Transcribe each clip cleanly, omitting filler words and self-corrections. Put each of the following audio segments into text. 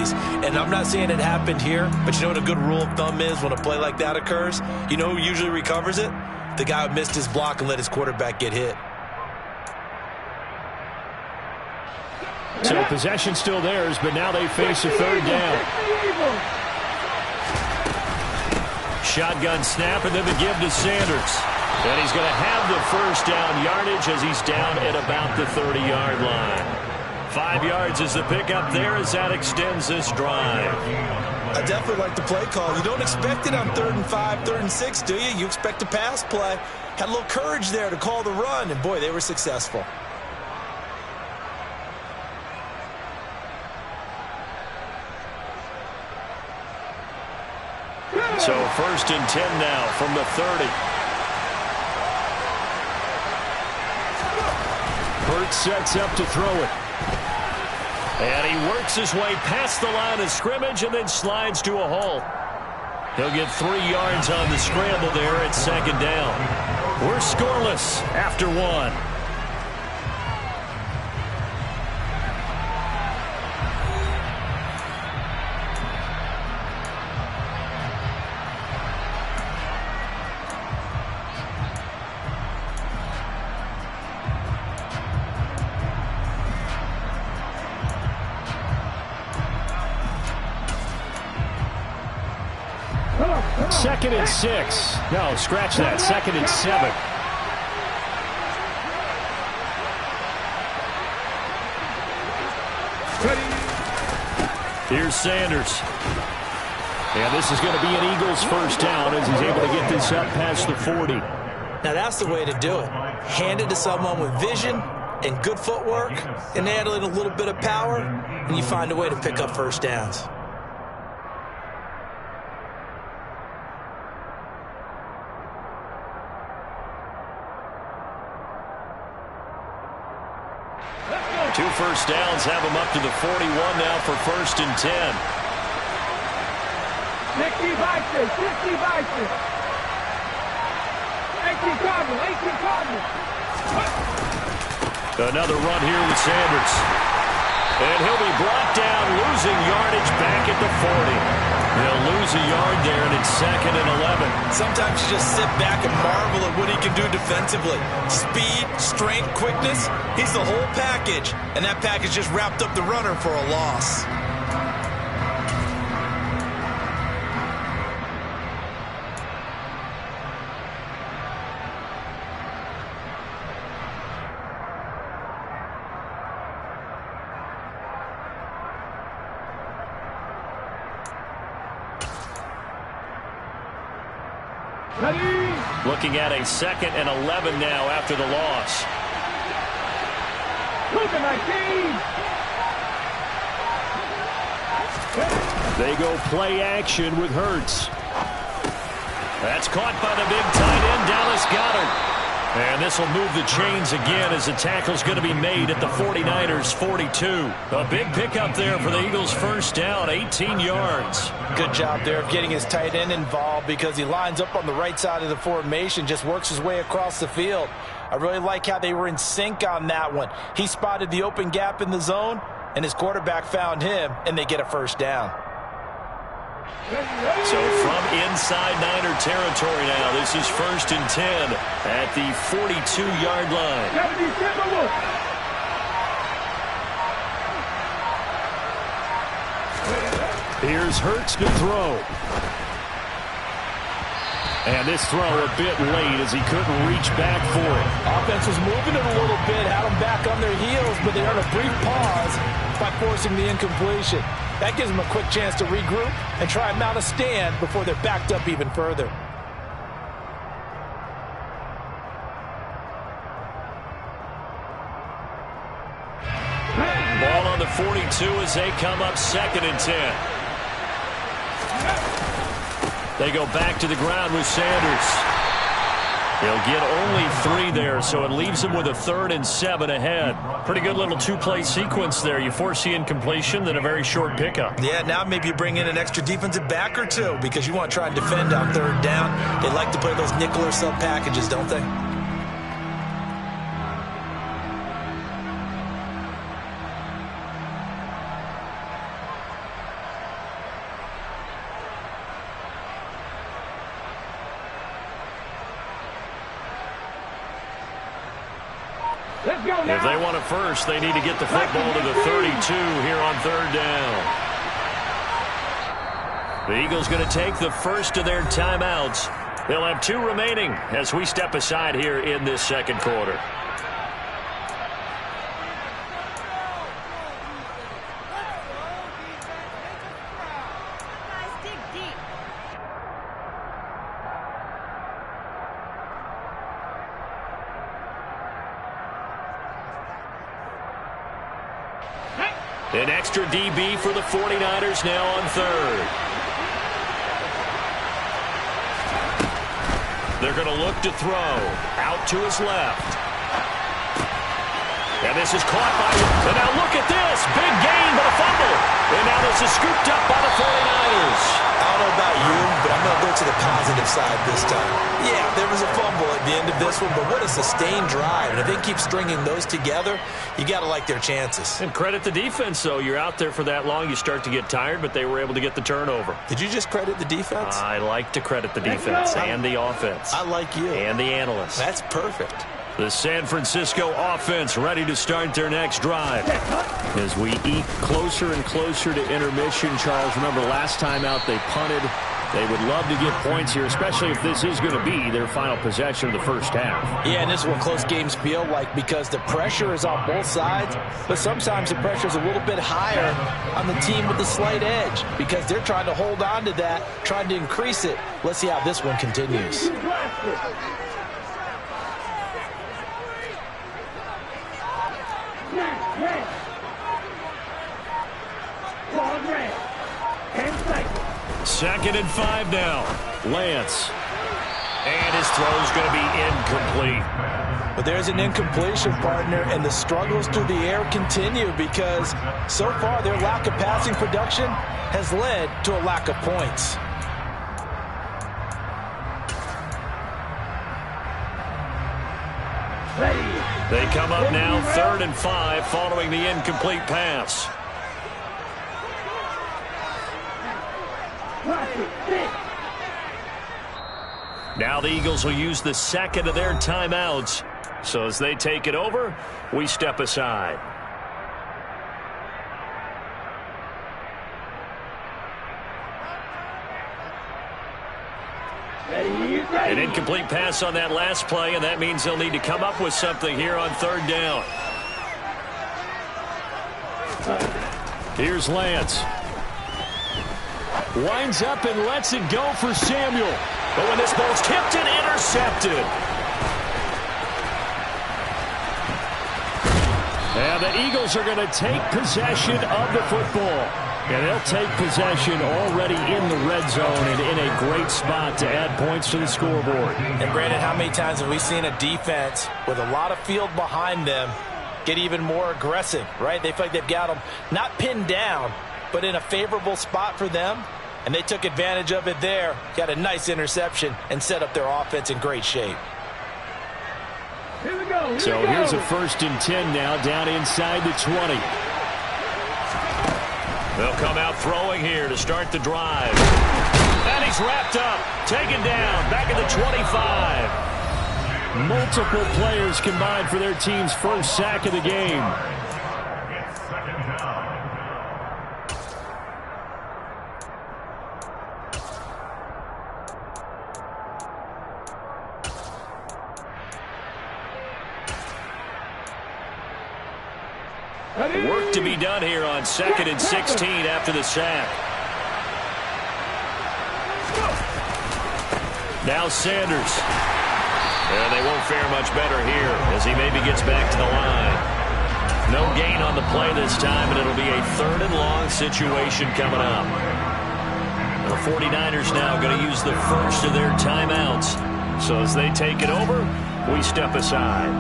plays. And I'm not saying it happened here, but you know what a good rule of thumb is when a play like that occurs? You know who usually recovers it? The guy who missed his block and let his quarterback get hit. So possession still theirs, but now they face a third down. Shotgun snap and then the give to Sanders. And he's going to have the first down yardage as he's down at about the 30-yard line. 5 yards is the pickup there as that extends this drive. I definitely like the play call. You don't expect it on 3rd and 5, 3rd and 6, do you? You expect a pass play. Had a little courage there to call the run, and boy, they were successful. So 1st and 10 now from the 30. Hurts sets up to throw it. And he works his way past the line of scrimmage and then slides to a halt. He'll get 3 yards on the scramble there at 2nd down. We're scoreless after 1. Second and 6. No, scratch that. 2nd and 7. Here's Sanders. And this is going to be an Eagles first down as he's able to get this up past the 40. Now that's the way to do it. Hand it to someone with vision and good footwork and add in a little bit of power, and you find a way to pick up first downs. Two first downs have him up to the 41 now for 1st and 10. 60 Vices, 60 Vices. 18 Cardinals, 18 Cardinals. Another run here with Sanders. And he'll be brought down, losing yardage back at the 40. They'll lose a yard there, and it's 2nd and 11. Sometimes you just sit back and marvel at what he can do defensively. Speed, strength, quickness, he's the whole package. And that package just wrapped up the runner for a loss. Looking at a 2nd and 11 now after the loss. They go play action with Hurts. That's caught by the big tight end, Dallas Goedert. And this will move the chains again as the tackle's going to be made at the 49ers' 42. A big pickup there for the Eagles' first down, 18 yards. Good job there of getting his tight end involved because he lines up on the right side of the formation, just works his way across the field. I really like how they were in sync on that one. He spotted the open gap in the zone, and his quarterback found him, and they get a first down. So from inside Niner territory now, this is 1st and 10 at the 42-yard line. Here's Hurts to throw. And this throw a bit late as he couldn't reach back for it. Offense was moving it a little bit, had them back on their heels, but they earned a brief pause by forcing the incompletion. That gives them a quick chance to regroup and try and mount a stand before they're backed up even further. Ball on the 42 as they come up 2nd and 10. They go back to the ground with Sanders. He'll get only 3 there, so it leaves him with a 3rd and 7 ahead. Pretty good little two-play sequence there. You force the incompletion, then a very short pickup. Yeah, now maybe you bring in an extra defensive back or two because you want to try and defend on 3rd down. They like to play those nickel or sub packages, don't they? Let's go now. If they want it first, they need to get the football to the 32 here on third down. The Eagles going to take the first of their timeouts. They'll have 2 remaining as we step aside here in this second quarter. An extra DB for the 49ers now on third. They're going to look to throw. Out to his left. And this is caught by... And now look at this. Big gain, but a fumble. And now this is scooped up by the 49ers. I don't know about you, but I'm going to go to the positive side this time. Yeah, there was a fumble at the end of this one, but what a sustained drive. And if they keep stringing those together, you got to like their chances. And credit the defense, though. You're out there for that long, you start to get tired, but they were able to get the turnover. Did you just credit the defense? I like to credit the defense and the offense. I like you. And the analysts. That's perfect. The San Francisco offense ready to start their next drive. As we eke closer and closer to intermission, Charles, remember last time out they punted. They would love to get points here, especially if this is going to be their final possession of the first half. Yeah, and this is what close games feel like because the pressure is on both sides, but sometimes the pressure is a little bit higher on the team with the slight edge because they're trying to hold on to that, trying to increase it. Let's see how this one continues. Second and 5 now. Lance. And his throw is going to be incomplete. But there's an incompletion, partner, and the struggles through the air continue because so far their lack of passing production has led to a lack of points. They come up now 3rd and 5 following the incomplete pass. Now the Eagles will use the second of their timeouts. So as they take it over, we step aside. An incomplete pass on that last play, and that means they'll need to come up with something here on 3rd down. Here's Lance. Winds up and lets it go for Samuel. But when this ball's tipped and intercepted. And the Eagles are going to take possession of the football. And they'll take possession already in the red zone and in a great spot to add points to the scoreboard. And Brandon, how many times have we seen a defense with a lot of field behind them get even more aggressive, right? They feel like they've got them not pinned down, but in a favorable spot for them. And they took advantage of it there, got a nice interception, and set up their offense in great shape. Here we go. So here's a 1st and 10 now down inside the 20. They'll come out throwing here to start the drive. And he's wrapped up, taken down, back at the 25. Multiple players combined for their team's first sack of the game. Work to be done here on 2nd and 16 after the sack. Now Sanders. And they won't fare much better here as he maybe gets back to the line. No gain on the play this time, and it'll be a 3rd and long situation coming up. The 49ers now going to use the first of their timeouts. So as they take it over, we step aside.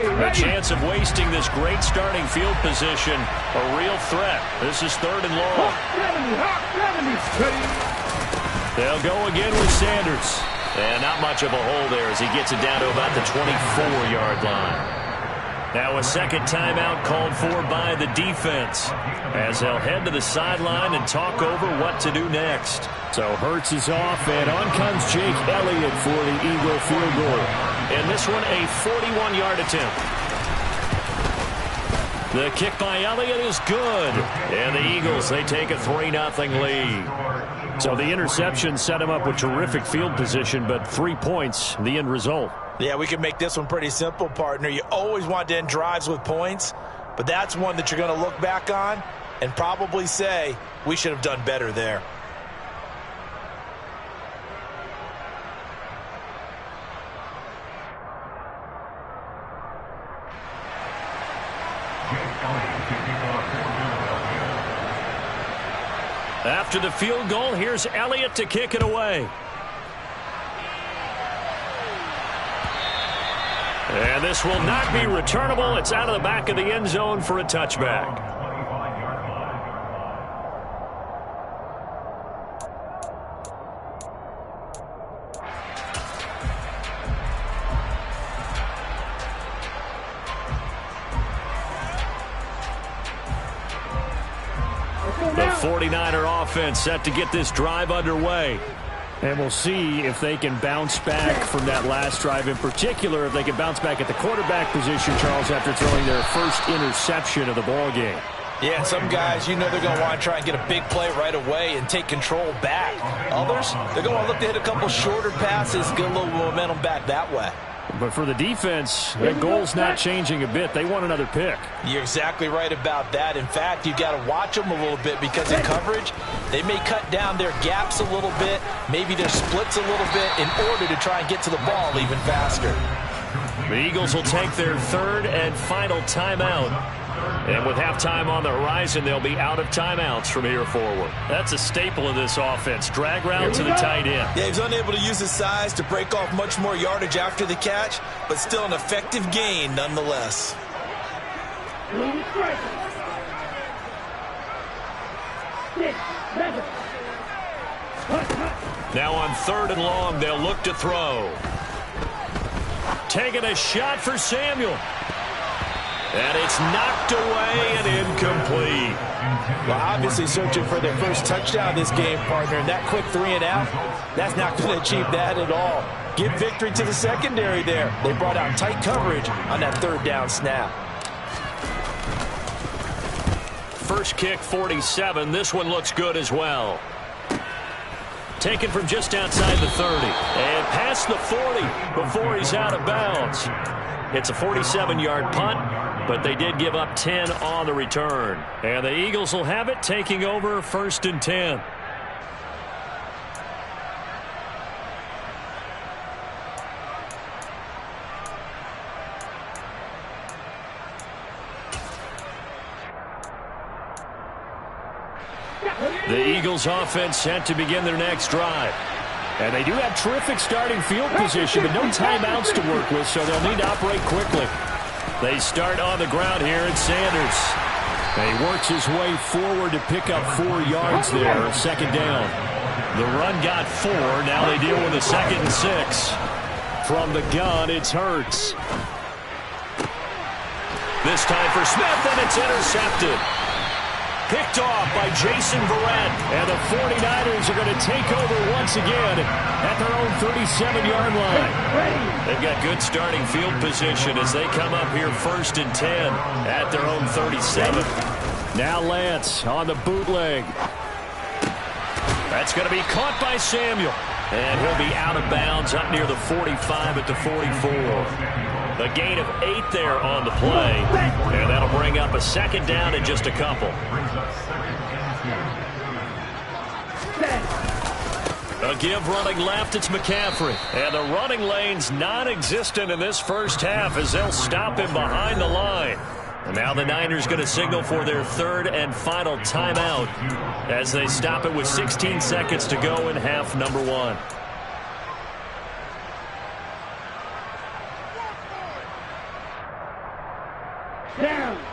A chance of wasting this great starting field position. A real threat. This is 3rd and long. They'll go again with Sanders. And not much of a hole there as he gets it down to about the 24-yard line. Now a second timeout called for by the defense as they'll head to the sideline and talk over what to do next. So Hurts is off, and on comes Jake Elliott for the Eagle field goal. And this one a 41-yard attempt. The kick by Elliott is good. And the Eagles, they take a 3-0 lead. So the interception set him up with terrific field position, but 3 points, the end result. Yeah, we can make this one pretty simple, partner. You always want to end drives with points, but that's one that you're going to look back on and probably say, we should have done better there. After the field goal, here's Elliott to kick it away. And this will not be returnable. It's out of the back of the end zone for a touchback. The 49er offense set to get this drive underway. And we'll see if they can bounce back from that last drive, in particular if they can bounce back at the quarterback position, Charles, after throwing their first interception of the ball game. Yeah, and some guys, you know they're going to want to try and get a big play right away and take control back. Others, they're going to look to hit a couple shorter passes, get a little momentum back that way. But for the defense, their goal's not changing a bit. They want another pick. You're exactly right about that. In fact, you've got to watch them a little bit because in coverage, they may cut down their gaps a little bit, maybe their splits a little bit in order to try and get to the ball even faster. The Eagles will take their third and final timeout. And with halftime on the horizon, they'll be out of timeouts from here forward. That's a staple of this offense. Drag route to the tight end. Yeah, he's unable to use his size to break off much more yardage after the catch, but still an effective gain nonetheless. Now on 3rd and long, they'll look to throw. Taking a shot for Samuel. And it's knocked away and incomplete. Well, obviously searching for their first touchdown this game, partner. And that quick 3 and out, that's not going to achieve that at all. Give victory to the secondary there. They brought out tight coverage on that 3rd down snap. First kick, 47. This one looks good as well. Taken from just outside the 30. And past the 40 before he's out of bounds. It's a 47-yard punt, but they did give up 10 on the return. And the Eagles will have it, taking over 1st and 10. The Eagles offense set to begin their next drive. And they do have terrific starting field position, but no timeouts to work with, so they'll need to operate quickly. They start on the ground here at Sanders. And he works his way forward to pick up 4 yards there, 2nd down. The run got 4. Now they deal with a 2nd and 6. From the gun, it's Hurts. This time for Smith, and it's intercepted. Picked off by Jason Verrett. And the 49ers are going to take over once again at their own 37-yard line. They've got good starting field position as they come up here 1st and 10 at their own 37. Now Lance on the bootleg. That's going to be caught by Samuel. And he'll be out of bounds up near the 45 at the 44. A gain of 8 there on the play. And that'll bring up a 2nd down in just a couple. A give running left, it's McCaffrey. And the running lane's non-existent in this first half as they'll stop him behind the line. And now the Niners going to signal for their 3rd and final timeout as they stop it with 16 seconds to go in half number 1.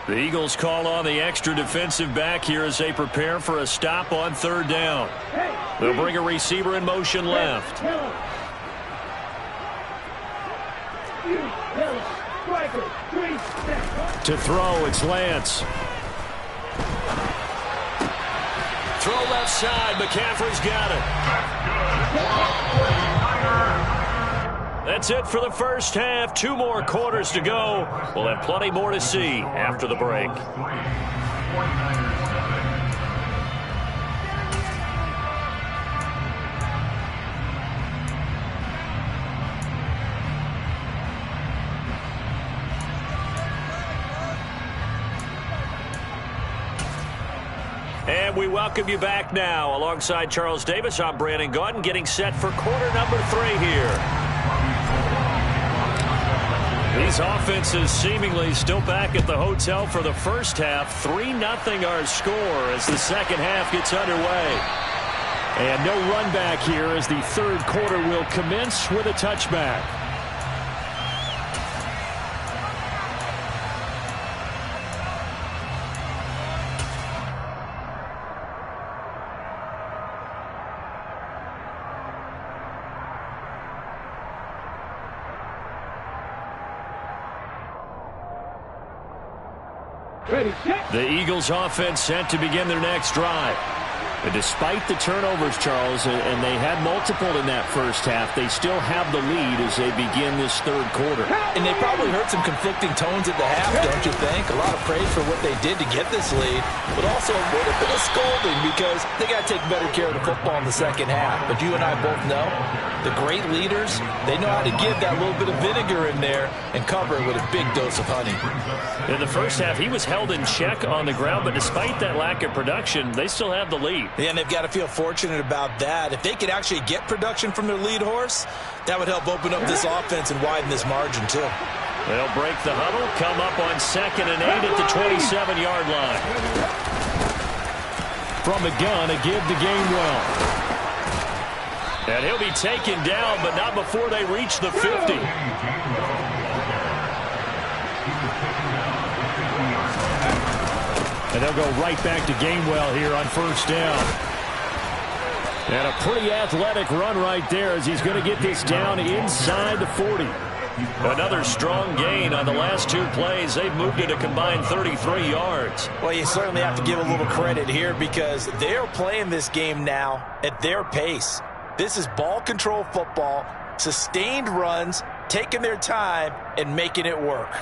The Eagles call on the extra defensive back here as they prepare for a stop on 3rd down. They'll bring a receiver in motion left. To throw, it's Lance. Throw left side. McCaffrey's got it. That's it for the first half. 2 more quarters to go. We'll have plenty more to see after the break. And we welcome you back now. Alongside Charles Davis, I'm Brandon Gaudin, getting set for quarter number 3 here. These offenses seemingly still back at the hotel for the first half. 3-0 our score as the second half gets underway. And no run back here as the third quarter will commence with a touchback. The Eagles offense set to begin their next drive. And despite the turnovers, Charles, and they had multiple in that first half, they still have the lead as they begin this third quarter. And they probably heard some conflicting tones at the half, don't you think? A lot of praise for what they did to get this lead, but also a little bit of scolding because they got to take better care of the football in the second half. But you and I both know the great leaders, they know how to give that little bit of vinegar in there and cover it with a big dose of honey. In the first half, he was held in check on the ground, but despite that lack of production, they still have the lead. Yeah, and they've got to feel fortunate about that. If they could actually get production from their lead horse, that would help open up this offense and widen this margin, too. They'll break the huddle, come up on 2nd and 8 at the 27-yard line. From the gun, a give to Gainwell. And he'll be taken down, but not before they reach the 50. And they'll go right back to Gainwell here on first down. And a pretty athletic run right there as he's going to get this down inside the 40. Another strong gain on the last 2 plays. They've moved it a combined 33 yards. Well, you certainly have to give a little credit here because they're playing this game now at their pace. This is ball control football, sustained runs, taking their time, and making it work.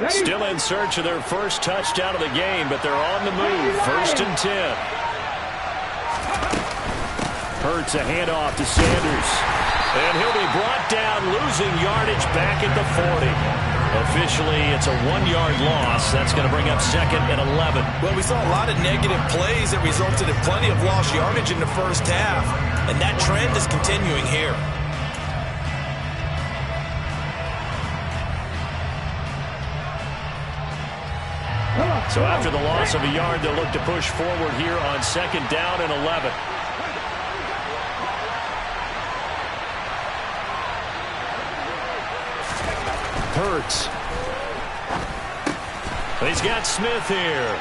Still in search of their first touchdown of the game, but they're on the move. 1st and 10. Hurts a handoff to Sanders. And he'll be brought down, losing yardage back at the 40. Officially, it's a 1-yard loss. That's going to bring up 2nd and 11. Well, we saw a lot of negative plays that resulted in plenty of lost yardage in the first half, and that trend is continuing here. So after the loss of a yard, they'll look to push forward here on 2nd down and 11. Hurts. He's got Smith here.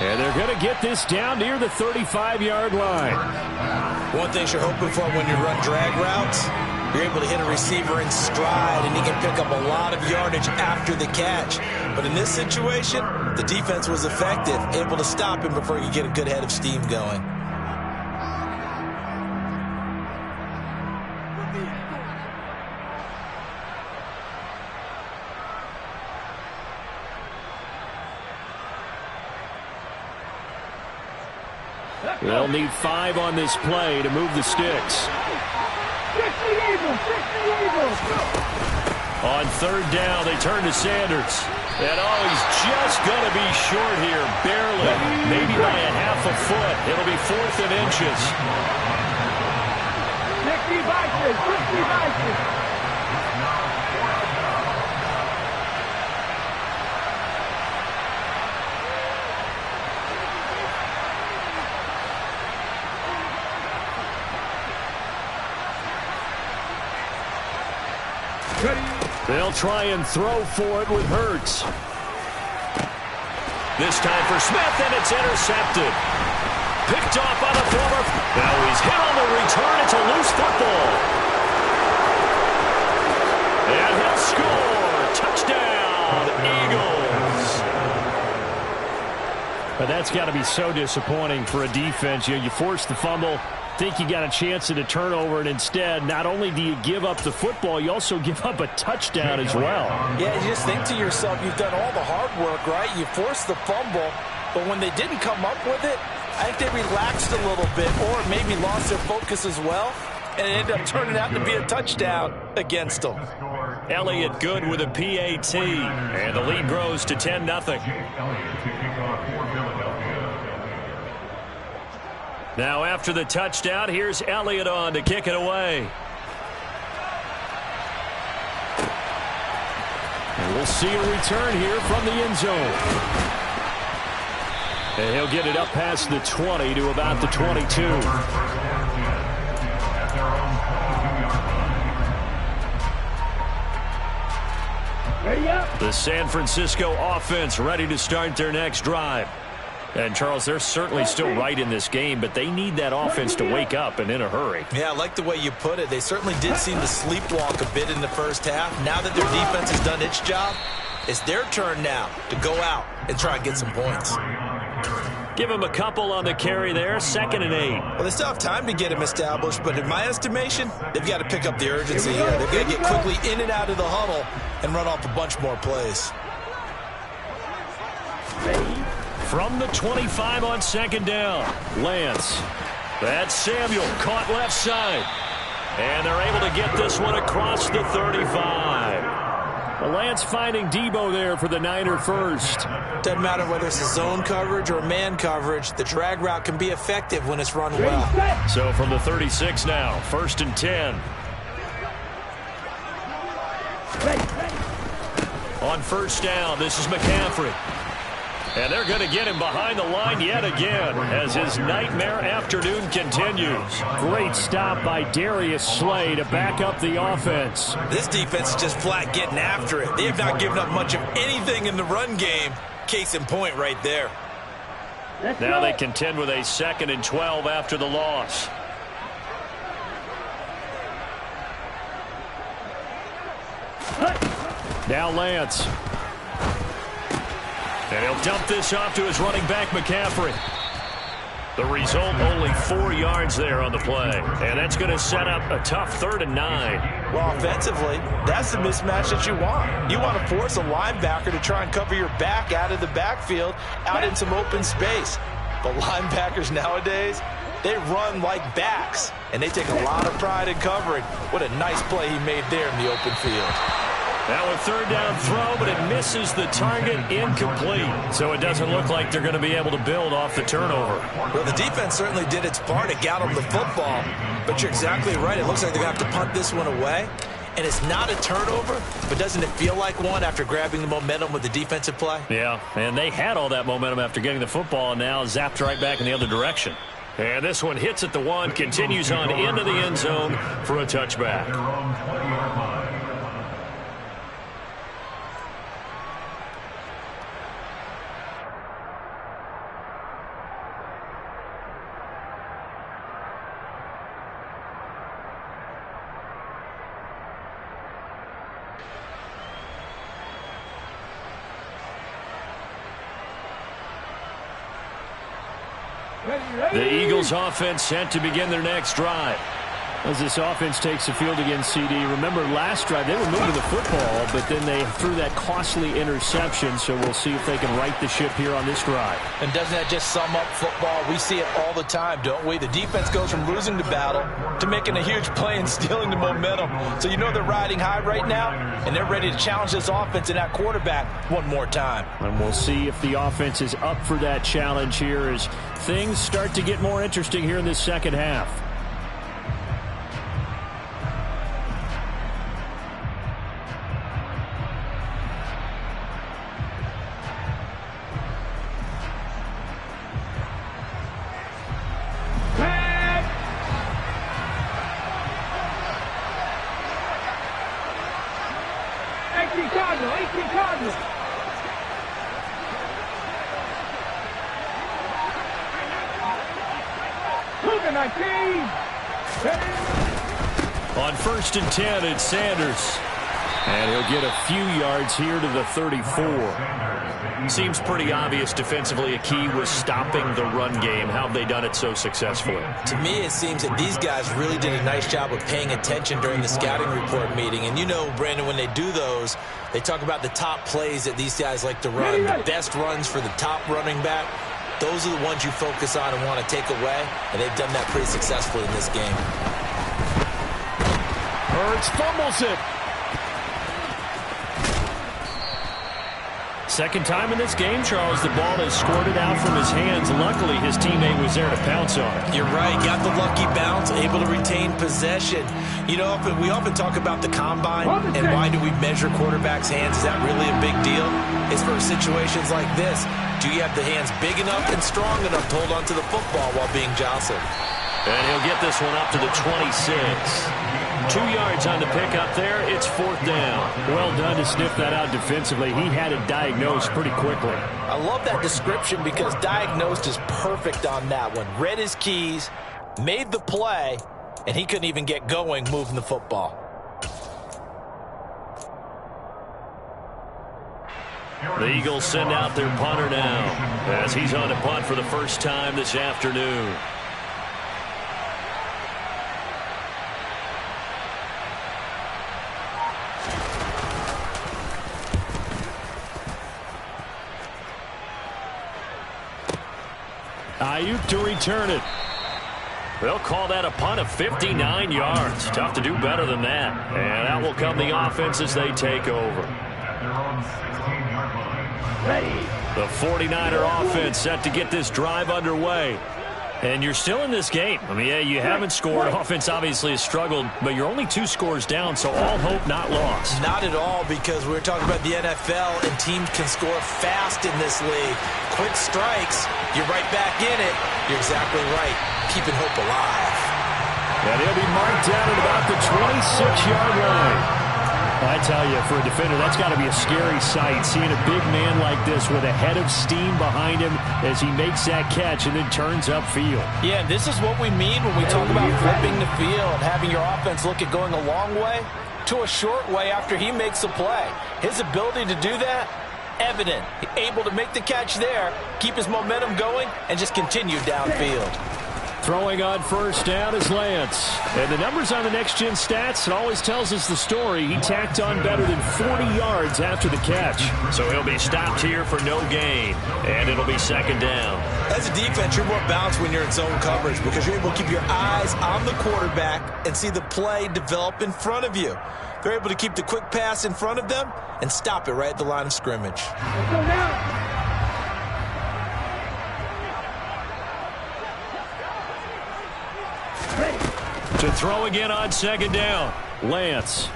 And they're going to get this down near the 35-yard line. One thing you're hoping for when you run drag routes, you're able to hit a receiver in stride, and he can pick up a lot of yardage after the catch. But in this situation, the defense was effective, able to stop him before he could get a good head of steam going. They'll need 5 on this play to move the sticks. On 3rd down, they turn to Sanders. And he's just going to be short here, barely, maybe by a half a foot. It'll be 4th and inches. 60 They'll try and throw for it with Hurts. This time for Smith, and it's intercepted. Picked off by the former. Now he's hit on the return. It's a loose football. And he'll score. Touchdown, Eagles. But that's got to be so disappointing for a defense. You force the fumble, think you got a chance at a turnover, and instead, not only do you give up the football, you also give up a touchdown as well. Yeah, you just think to yourself, you've done all the hard work, right? You forced the fumble, but when they didn't come up with it, I think they relaxed a little bit or maybe lost their focus as well, and it ended up turning out to be a touchdown against them. Elliott good with a PAT, and the lead grows to 10-0. Now after the touchdown, here's Elliott on to kick it away. And we'll see a return here from the end zone. And he'll get it up past the 20 to about the 22. The San Francisco offense ready to start their next drive. And, Charles, they're certainly still right in this game, but they need that offense to wake up and in a hurry. Yeah, I like the way you put it. They certainly did seem to sleepwalk a bit in the first half. Now that their defense has done its job, it's their turn now to go out and try and get some points. Give them a couple on the carry there, 2nd and 8. Well, they still have time to get him established, but in my estimation, they've got to pick up the urgency here. They've got to get quickly in and out of the huddle and run off a bunch more plays. From the 25 on 2nd down, Lance. That's Samuel, caught left side. And they're able to get this one across the 35. Well, Lance finding Debo there for the Niner first. Doesn't matter whether it's a zone coverage or man coverage, the drag route can be effective when it's run well. So from the 36 now, 1st and 10. On 1st down, this is McCaffrey. And they're going to get him behind the line yet again as his nightmare afternoon continues. Great stop by Darius Slay to back up the offense. This defense is just flat getting after it. They have not given up much of anything in the run game. Case in point right there. Now they contend with a 2nd and 12 after the loss. Now Lance. And he'll dump this off to his running back, McCaffrey. The result, only 4 yards there on the play. And that's going to set up a tough 3rd and 9. Well, offensively, that's the mismatch that you want. You want to force a linebacker to try and cover your back out of the backfield, out in some open space. But linebackers nowadays, they run like backs, and they take a lot of pride in covering. What a nice play he made there in the open field. Now a 3rd down throw, but it misses the target, incomplete. So it doesn't look like they're going to be able to build off the turnover. Well, the defense certainly did its part to got them the football. But you're exactly right. It looks like they're going to have to punt this one away. And it's not a turnover, but doesn't it feel like one after grabbing the momentum with the defensive play? Yeah, and they had all that momentum after getting the football and now zapped right back in the other direction. And this one hits at the 1, continues on into the end zone for a touchback. The Eagles offense set to begin their next drive. As this offense takes the field against CD, remember last drive they were moving the football, but then they threw that costly interception, so we'll see if they can right the ship here on this drive. And doesn't that just sum up football? We see it all the time, don't we? The defense goes from losing the battle to making a huge play and stealing the momentum. So you know they're riding high right now, and they're ready to challenge this offense and that quarterback one more time. And we'll see if the offense is up for that challenge here as things start to get more interesting here in this second half. 19. On 1st and 10, it's Sanders. And he'll get a few yards here to the 34. Seems pretty obvious defensively a key was stopping the run game. How have they done it so successfully? To me, it seems that these guys really did a nice job of paying attention during the scouting report meeting. And you know, Brandon, when they do those, they talk about the top plays that these guys like to run, the best runs for the top running back. Those are the ones you focus on and want to take away, and they've done that pretty successfully in this game. Hurts fumbles it. Second time in this game, Charles, the ball has squirted out from his hands. Luckily, his teammate was there to pounce on it. You're right. Got the lucky bounce, able to retain possession. You know, we often talk about the combine and why do we measure quarterbacks' hands. Is that really a big deal? It's for situations like this. Do you have the hands big enough and strong enough to hold onto the football while being jostled? And he'll get this one up to the 26. 2 yards on the pickup there. It's 4th down. Well done to sniff that out defensively. He had it diagnosed pretty quickly. I love that description because diagnosed is perfect on that one. Read his keys, made the play, and he couldn't even get going moving the football. The Eagles send out their punter now as he's on to punt for the first time this afternoon. Ayuk to return it. They'll call that a punt of 59 yards. Tough to do better than that. And out will come the offense as they take over. The 49er offense set to get this drive underway. And you're still in this game. I mean, yeah, you haven't scored. Offense obviously has struggled, but you're only 2 scores down, so all hope not lost. Not at all, because we're talking about the NFL, and teams can score fast in this league. Quick strikes, you're right back in it. You're exactly right. Keeping hope alive. And he'll be marked down at about the 26-yard line. I tell you, for a defender, that's got to be a scary sight, seeing a big man like this with a head of steam behind him as he makes that catch and then turns upfield. Yeah, this is what we mean when we talk about flipping the field, having your offense look at going a long way to a short way after he makes a play. His ability to do that, evident. Able to make the catch there, keep his momentum going, and just continue downfield. Throwing on first down is Lance. And the numbers on the next-gen stats, it always tells us the story. He tacked on better than 40 yards after the catch. So he'll be stopped here for no gain. And it'll be 2nd down. As a defense, you're more balanced when you're in zone coverage because you're able to keep your eyes on the quarterback and see the play develop in front of you. They're able to keep the quick pass in front of them and stop it right at the line of scrimmage. Let's go now. To throw again on 2nd down. Lance.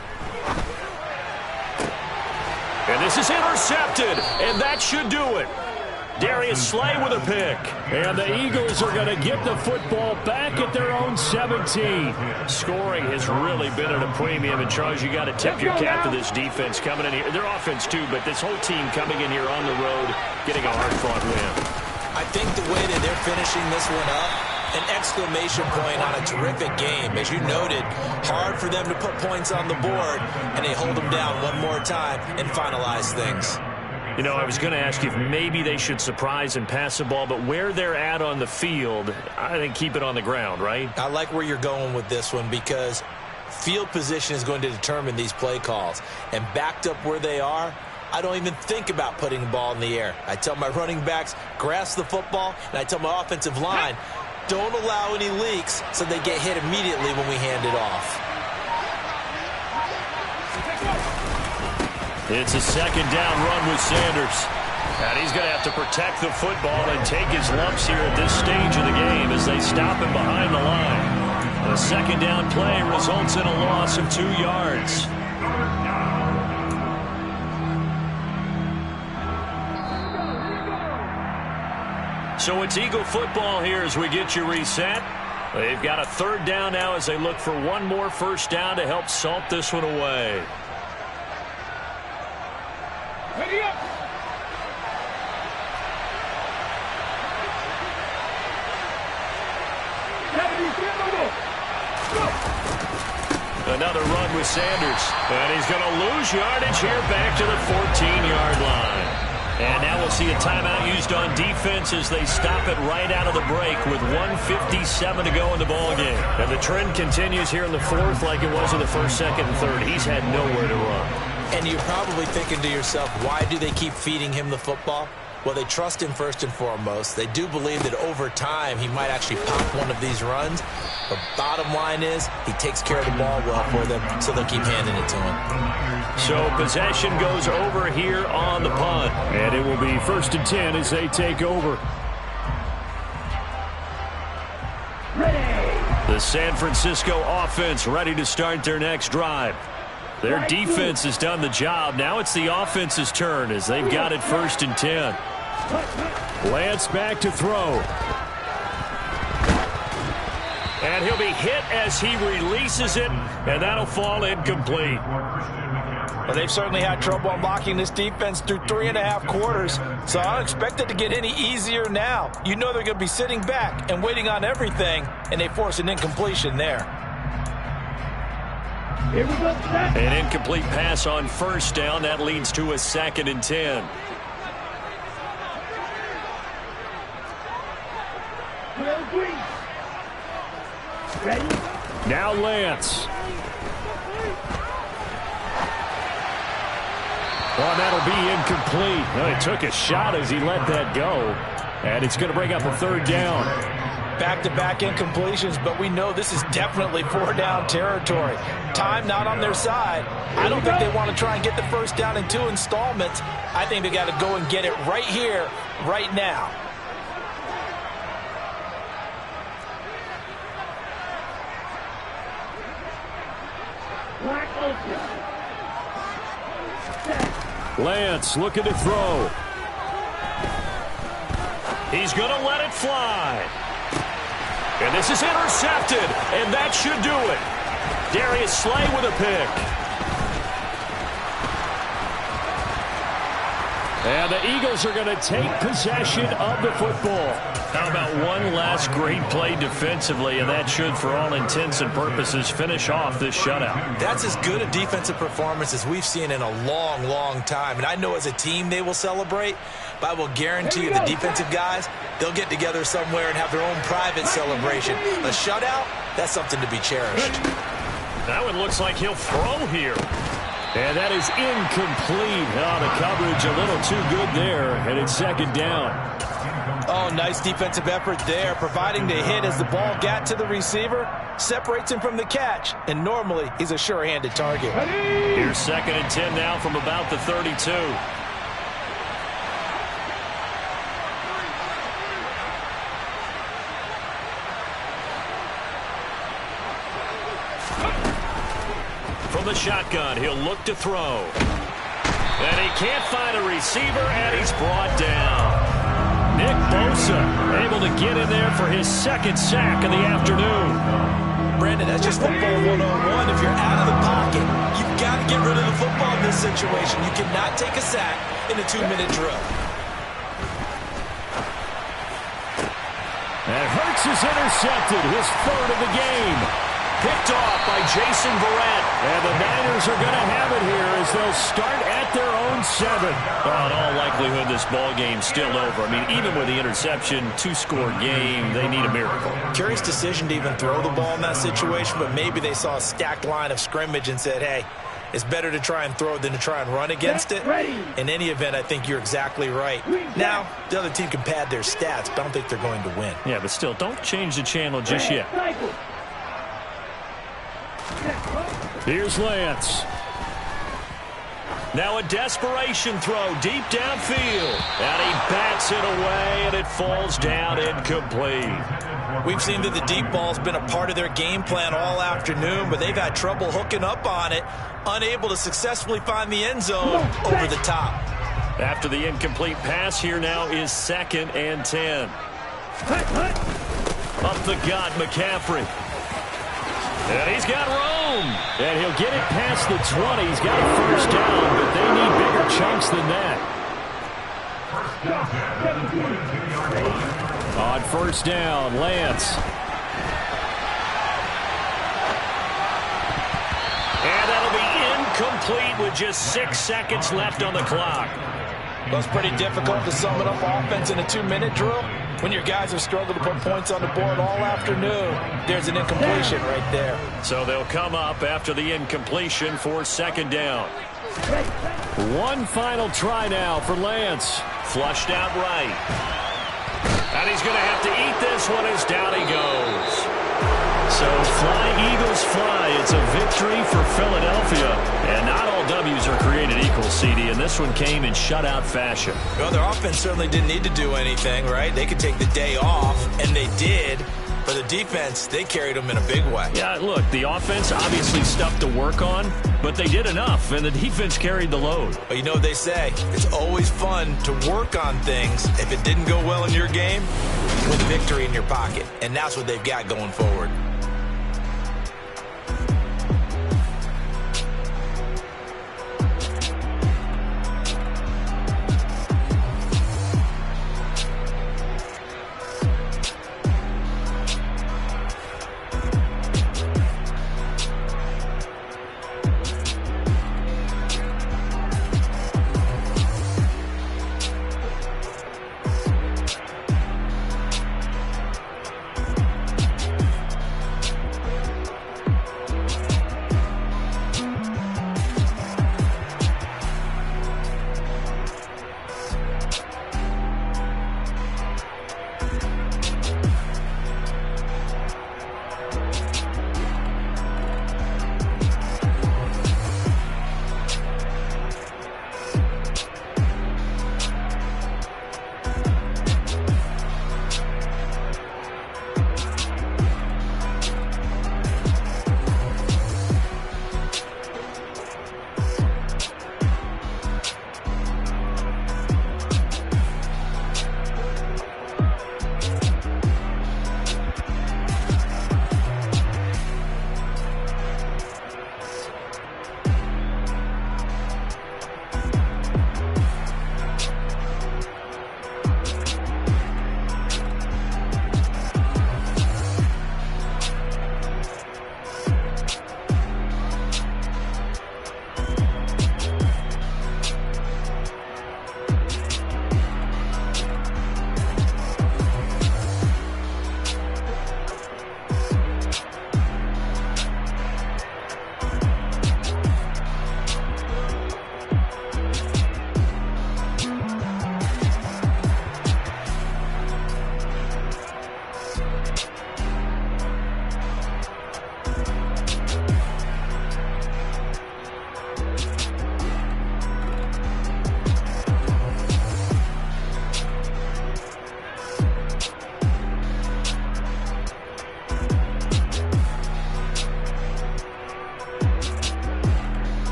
And this is intercepted, and that should do it. Darius Slay with a pick. And the Eagles are going to get the football back at their own 17. Scoring has really been at a premium, and Charles, you got to tip your cap to this defense coming in here. Their offense too, but this whole team coming in here on the road, getting a hard-fought win. I think the way that they're finishing this one up, an exclamation point on a terrific game. As you noted, hard for them to put points on the board, and they hold them down one more time and finalize things. You know, I was going to ask you if maybe they should surprise and pass the ball, but where they're at on the field, I think keep it on the ground, right? I like where you're going with this one because field position is going to determine these play calls. And backed up where they are, I don't even think about putting the ball in the air. I tell my running backs, grasp the football, and I tell my offensive line, don't allow any leaks so they get hit immediately when we hand it off. It's a 2nd down run with Sanders. And he's going to have to protect the football and take his lumps here at this stage of the game as they stop him behind the line. The 2nd down play results in a loss of 2 yards. So it's Eagle football here as we get you reset. They've got a 3rd down now as they look for one more first down to help salt this one away. Ready up. Another run with Sanders. And he's going to lose yardage here back to the 14-yard line. And now we'll see a timeout used on defense as they stop it right out of the break with 1:57 to go in the ballgame. And the trend continues here in the fourth like it was in the first, second, and third. He's had nowhere to run. And you're probably thinking to yourself, why do they keep feeding him the football? Well, they trust him first and foremost. They do believe that over time he might actually pop one of these runs. The bottom line is he takes care of the ball well for them, so they'll keep handing it to him. So possession goes over here on the punt. And it will be 1st and 10 as they take over. The San Francisco offense ready to start their next drive. Their defense has done the job. Now it's the offense's turn as they've got it 1st and 10. Lance back to throw. And he'll be hit as he releases it, and that'll fall incomplete. Well, they've certainly had trouble unlocking this defense through 3.5 quarters, so I don't expect it to get any easier now. You know they're going to be sitting back and waiting on everything, and they force an incompletion there. An incomplete pass on 1st down. That leads to a 2nd and 10. Now Lance. Oh, that'll be incomplete. Oh, he took a shot as he let that go. And it's going to bring up a 3rd down. Back-to-back incompletions, but we know this is definitely 4-down territory. Time not on their side. I don't think they want to try and get the 1st down in 2 installments. I think they got to go and get it right here, right now. Lance looking to throw. He's going to let it fly. And this is intercepted, and that should do it. Darius Slay with a pick. And the Eagles are going to take possession of the football. How about one last great play defensively, and that should, for all intents and purposes, finish off this shutout. That's as good a defensive performance as we've seen in a long, long time. And I know as a team they will celebrate, but I will guarantee you the defensive guys, they'll get together somewhere and have their own private celebration. A shutout, that's something to be cherished. That one looks like he'll throw here. And that is incomplete. Oh, the coverage a little too good there, and it's 2nd down. Oh, nice defensive effort there, providing the hit as the ball got to the receiver, separates him from the catch, and normally he's a sure-handed target. Here's 2nd and 10 now from about the 32. From the shotgun, he'll look to throw. And he can't find a receiver, and he's brought down. Nick Bosa able to get in there for his 2nd sack of the afternoon. Brandon, that's just football 101. If you're out of the pocket, you've got to get rid of the football in this situation. You cannot take a sack in a 2-minute drill. And Hurts is intercepted, his 3rd of the game. Picked off by Jason Verrett. And the Niners are going to have it here as they'll start at their own 7. Well, in all likelihood, this ball game's still over. I mean, even with the interception, 2-score game, they need a miracle. Curious decision to even throw the ball in that situation, but maybe they saw a stacked line of scrimmage and said, hey, it's better to try and throw than to try and run against it. In any event, I think you're exactly right. Now, the other team can pad their stats, but I don't think they're going to win. Yeah, but still, don't change the channel just yet. Here's Lance. Now a desperation throw deep downfield. And he bats it away, and it falls down incomplete. We've seen that the deep ball's been a part of their game plan all afternoon, but they've had trouble hooking up on it, unable to successfully find the end zone over the top. After the incomplete pass, here now is 2nd and 10. Up the gut, McCaffrey. And he's got room. And he'll get it past the 20. He's got a 1st down, but they need bigger chunks than that. On 1st down, Lance. complete with just 6 seconds left on the clock. Well, it's pretty difficult to sum it up offense in a 2-minute drill when your guys have struggled to put points on the board all afternoon. There's an incompletion right there. So they'll come up after the incompletion for second down. One final try now for Lance. Flushed out right. And he's going to have to eat this one as down he goes. So fly, Eagles, fly. It's a victory for Philadelphia. And not all W's are created equal, CD, and this one came in shutout fashion. Well, their offense certainly didn't need to do anything, right? They could take the day off, and they did. But the defense, they carried them in a big way. Yeah, look, the offense obviously stuff to work on, but they did enough, and the defense carried the load. But you know what they say, it's always fun to work on things. If it didn't go well in your game, with victory in your pocket. And that's what they've got going forward.